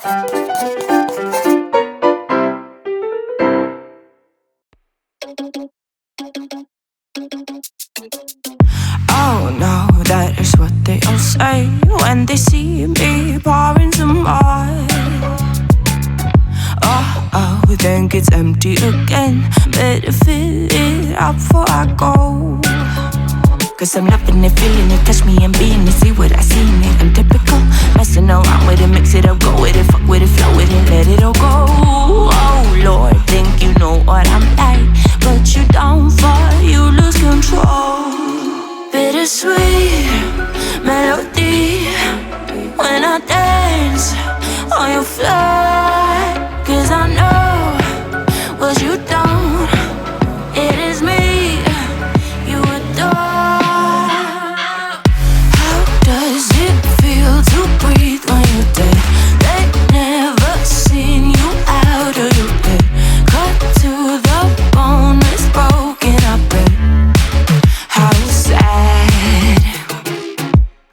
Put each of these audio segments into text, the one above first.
Oh no, that is what they all say when they see me pouring some more. Oh, think it's empty again. Better fill it up before I go. Cause I'm loving it, feeling it, touch me and being it. See what I see in it, I'm typical. Messing around with it, mix it up, go with it. Fuck with it, flow with it, let it all go. Oh Lord, think you know what I'm like, but you don't fall, you lose control. Bittersweet melody when I dance on your floor. Cause I know what you don't, it is me you adore. How does it feel to breathe when you're dead? They never seen you out of your bed. Cut to the bone, it's broken, I bet. How sad.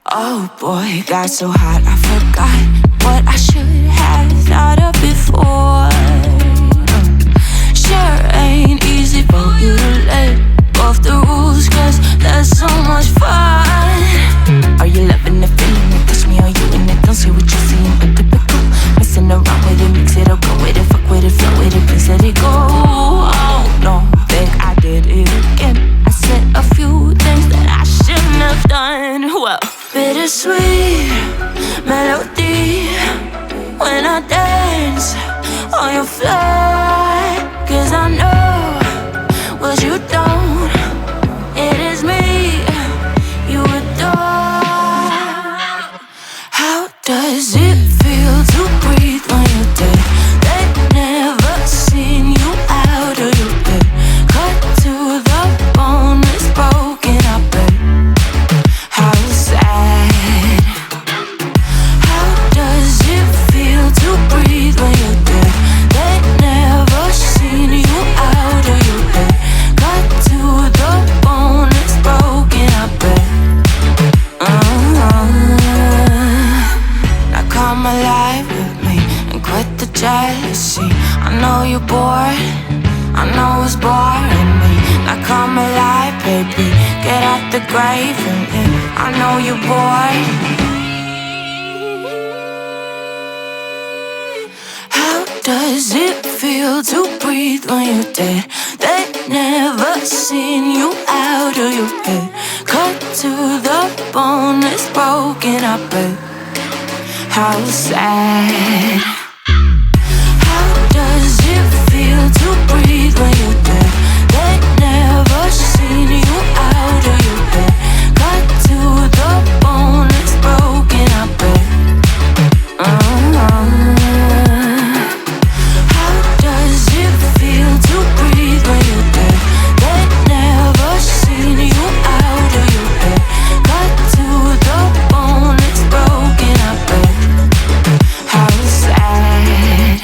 Oh boy, got so hot I forgot what I should have thought of before. Sure ain't easy for you to let go of the rules, cause there's so much fun. Are you loving it, feeling it, touch me, are you in it? Don't say what you're seeing, untypical. Messing around with it, mix it up, go with it, fuck with it, flow with it, please let it go. Oh no, think I did it again. I said a few things that I shouldn't have done. Well, bittersweet melody when I dance on your floor. Cause I know what you don't, it is me you adore. How does it feel to breathe when you're dead? They never seen you out of your bed. Cut to the bone, it's broken, I bet. How sad. How does it feel to breathe when you're dead? They never seen you out of your bed. Cut to the bone, it's broken, I bet. Now come alive with me and quit the jealousy. I know you're bored, I know it's boring me. Now come alive, baby, get out the grave and live. I know you're bored. How does it feel to breathe when you're dead? They never seen you out of your head. Cut to the bone, it's broken, I bet. How sad. How does it feel to breathe when you're dead? They never seen you out of your head. Cut to the bone, it's broken, I bet. How does it feel to breathe when you're dead? They never seen you out of your head. Cut to the bone, it's broken, I bet. How sad.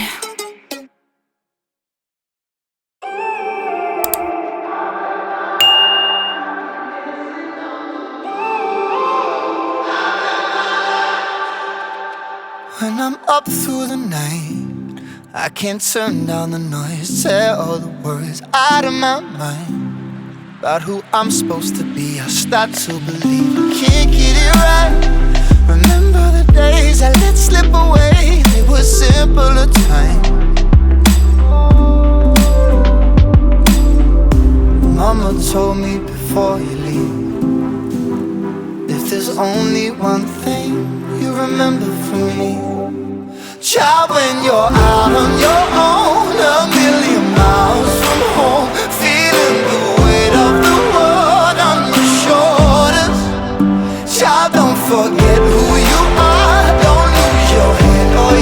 When I'm up through the night, I can't turn down the noise. Tear all the worries out of my mind about who I'm supposed to be. I start to believe I can't get it right. Remember the days I let slip away, they were simpler times. Mama told me before you leave, if there's only one thing you remember from me, child, when you're out on your own, a million miles from home, feeling the weight of the world on your shoulders. Child, don't forget who you are, don't lose your head or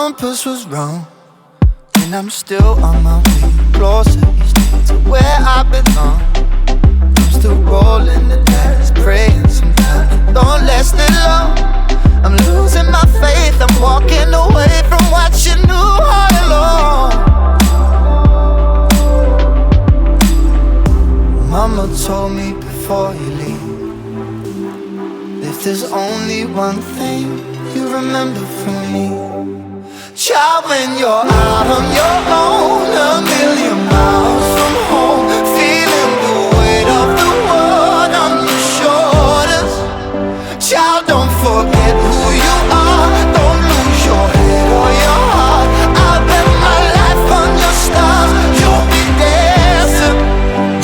compass was wrong, and I'm still on my way closer each day to where I belong. I'm still rolling the dice, praying sometimes it don't last it long. I'm losing my faith, I'm walking away from what you knew all along. Mama told me before you leave, if there's only one thing you remember from me, child, when you're out on your own, a million miles from home, feeling the weight of the world on your shoulders. Child, don't forget who you are, don't lose your head or your heart. I'll bet my life on your stars, you'll be dancing,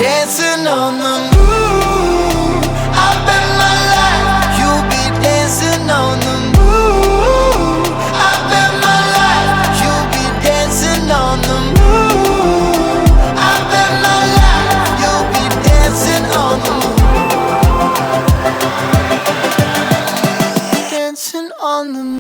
dancing on the moon. I'll bet my life, you'll be dancing on the moon. I'll bet my life, you'll be dancing on the moon. I'll bet my life, you'll be dancing on the moon. Dancing on the moon.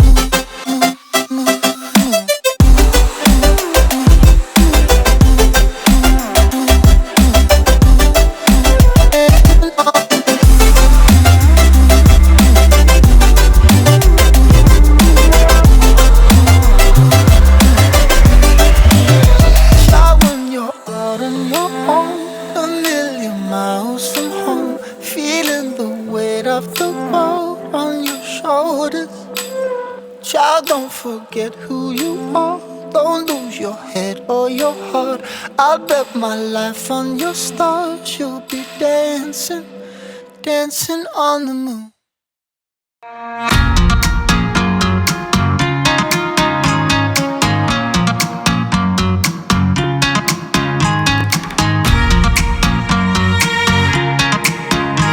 When you're out on your own, a million miles from home, feeling the weight of the world on your shoulders. Child, don't forget who you are, don't lose your head or your heart. I'll bet my life on your stars, you'll be dancing, dancing on the moon.